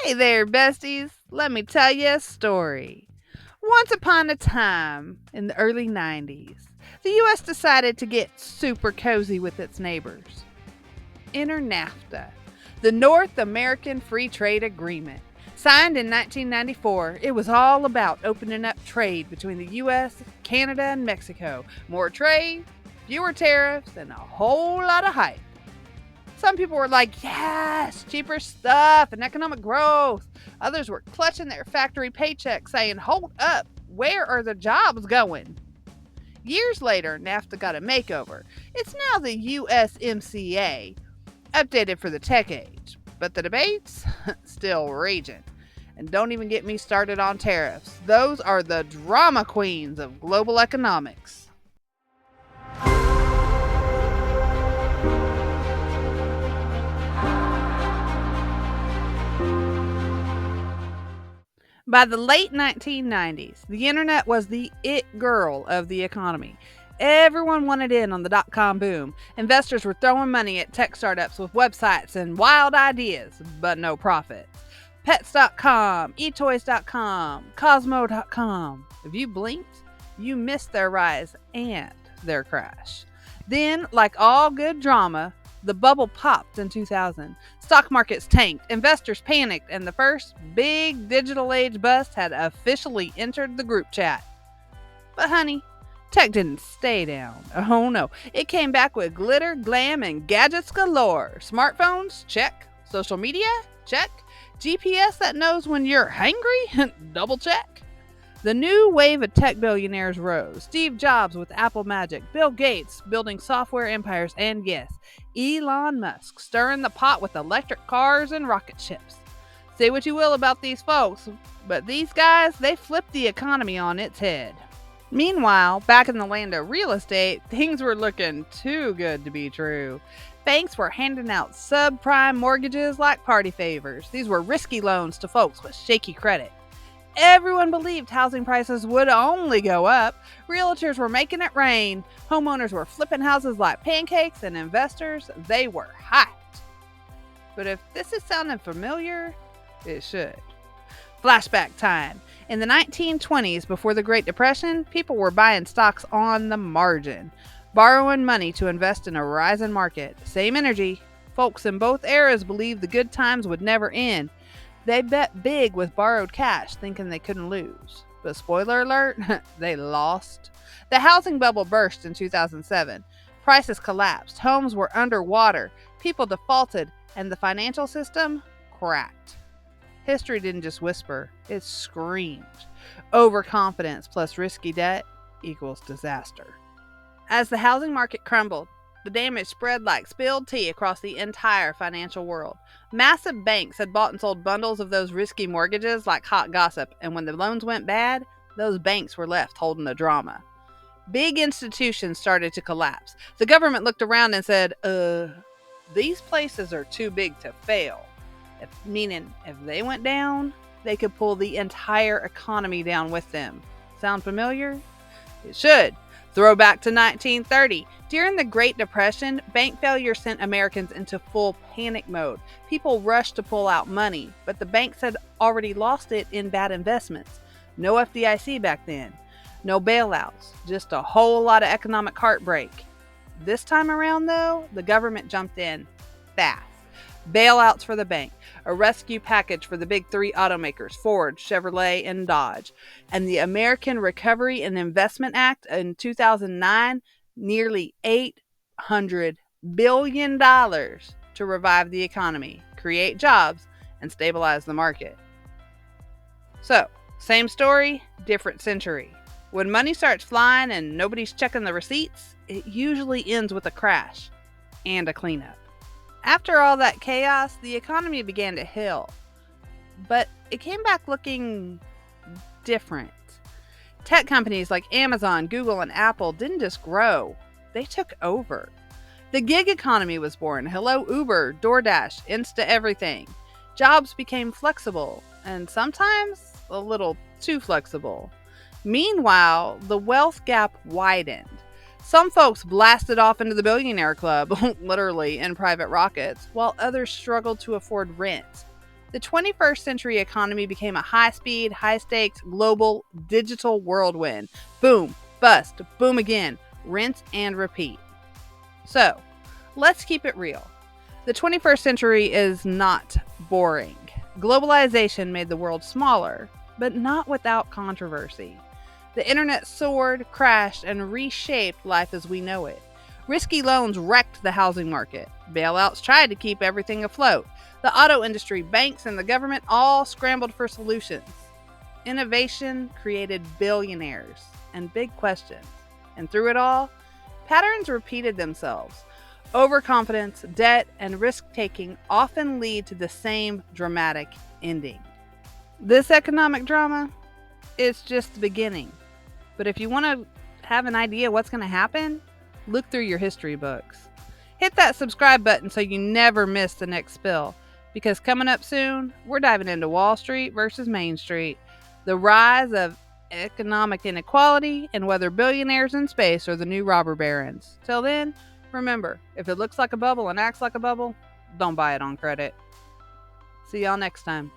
Hey there, besties. Let me tell you a story. Once upon a time, in the early 90s, the U.S. decided to get super cozy with its neighbors. Enter NAFTA, the North American Free Trade Agreement. Signed in 1994, it was all about opening up trade between the U.S., Canada, and Mexico. More trade, fewer tariffs, and a whole lot of hype. Some people were like, yes, cheaper stuff and economic growth. Others were clutching their factory paychecks saying, hold up, where are the jobs going? Years later, NAFTA got a makeover. It's now the USMCA, updated for the tech age. But the debate's still raging. And don't even get me started on tariffs. Those are the drama queens of global economics. By the late 1990s, the internet was the it girl of the economy. Everyone wanted in on the dot-com boom. Investors were throwing money at tech startups with websites and wild ideas, but no profits. Pets.com, etoys.com, Cosmo.com. If you blinked, you missed their rise and their crash. Then, like all good drama, the bubble popped in 2000. Stock markets tanked, investors panicked, and the first big digital age bust had officially entered the group chat. But honey, tech didn't stay down. Oh no, it came back with glitter, glam, and gadgets galore. Smartphones? Check. Social media? Check. GPS that knows when you're hangry? Double check. The new wave of tech billionaires rose. Steve Jobs with Apple Magic, Bill Gates building software empires, and yes, Elon Musk stirring the pot with electric cars and rocket ships. Say what you will about these folks, but these guys, they flipped the economy on its head. Meanwhile, back in the land of real estate, things were looking too good to be true. Banks were handing out subprime mortgages like party favors. These were risky loans to folks with shaky credit. Everyone believed housing prices would only go up. Realtors were making it rain. Homeowners were flipping houses like pancakes, and investors, they were hyped. But if this is sounding familiar, it should. Flashback time. In the 1920s, before the Great Depression, people were buying stocks on the margin, borrowing money to invest in a rising market. Same energy. Folks in both eras believed the good times would never end. They bet big with borrowed cash, thinking they couldn't lose. But spoiler alert, they lost. The housing bubble burst in 2007. Prices collapsed, homes were underwater, people defaulted, and the financial system cracked. History didn't just whisper, it screamed. Overconfidence plus risky debt equals disaster. As the housing market crumbled, the damage spread like spilled tea across the entire financial world. Massive banks had bought and sold bundles of those risky mortgages like hot gossip, and when the loans went bad, those banks were left holding the drama. Big institutions started to collapse. The government looked around and said, these places are too big to fail. Meaning, if they went down, they could pull the entire economy down with them. Sound familiar? It should. Throwback to 1930. During the Great Depression, bank failure sent Americans into full panic mode. People rushed to pull out money, but the banks had already lost it in bad investments. No FDIC back then. No bailouts. Just a whole lot of economic heartbreak. This time around, though, the government jumped in fast. Bailouts for the bank, a rescue package for the big three automakers, Ford, Chevrolet, and Dodge, and the American Recovery and Investment Act in 2009, nearly $800 billion to revive the economy, create jobs, and stabilize the market. So, same story, different century. When money starts flying and nobody's checking the receipts, it usually ends with a crash and a cleanup. After all that chaos, the economy began to heal, but it came back looking different. Tech companies like Amazon, Google, and Apple didn't just grow, they took over. The gig economy was born. Hello Uber, DoorDash, Insta everything. Jobs became flexible, and sometimes a little too flexible. Meanwhile, the wealth gap widened. Some folks blasted off into the billionaire club, literally in private rockets, while others struggled to afford rent. The 21st century economy became a high-speed, high-stakes, global, digital whirlwind. Boom, bust, boom again, rinse and repeat. So, let's keep it real. The 21st century is not boring. Globalization made the world smaller, but not without controversy. The internet soared, crashed, and reshaped life as we know it. Risky loans wrecked the housing market. Bailouts tried to keep everything afloat. The auto industry, banks, and the government all scrambled for solutions. Innovation created billionaires and big questions. And through it all, patterns repeated themselves. Overconfidence, debt, and risk-taking often lead to the same dramatic ending. This economic drama is just the beginning. But if you want to have an idea what's going to happen, look through your history books. Hit that subscribe button so you never miss the next spill. Because coming up soon, we're diving into Wall Street versus Main Street, the rise of economic inequality, and whether billionaires in space are the new robber barons. Till then, remember, if it looks like a bubble and acts like a bubble, don't buy it on credit. See y'all next time.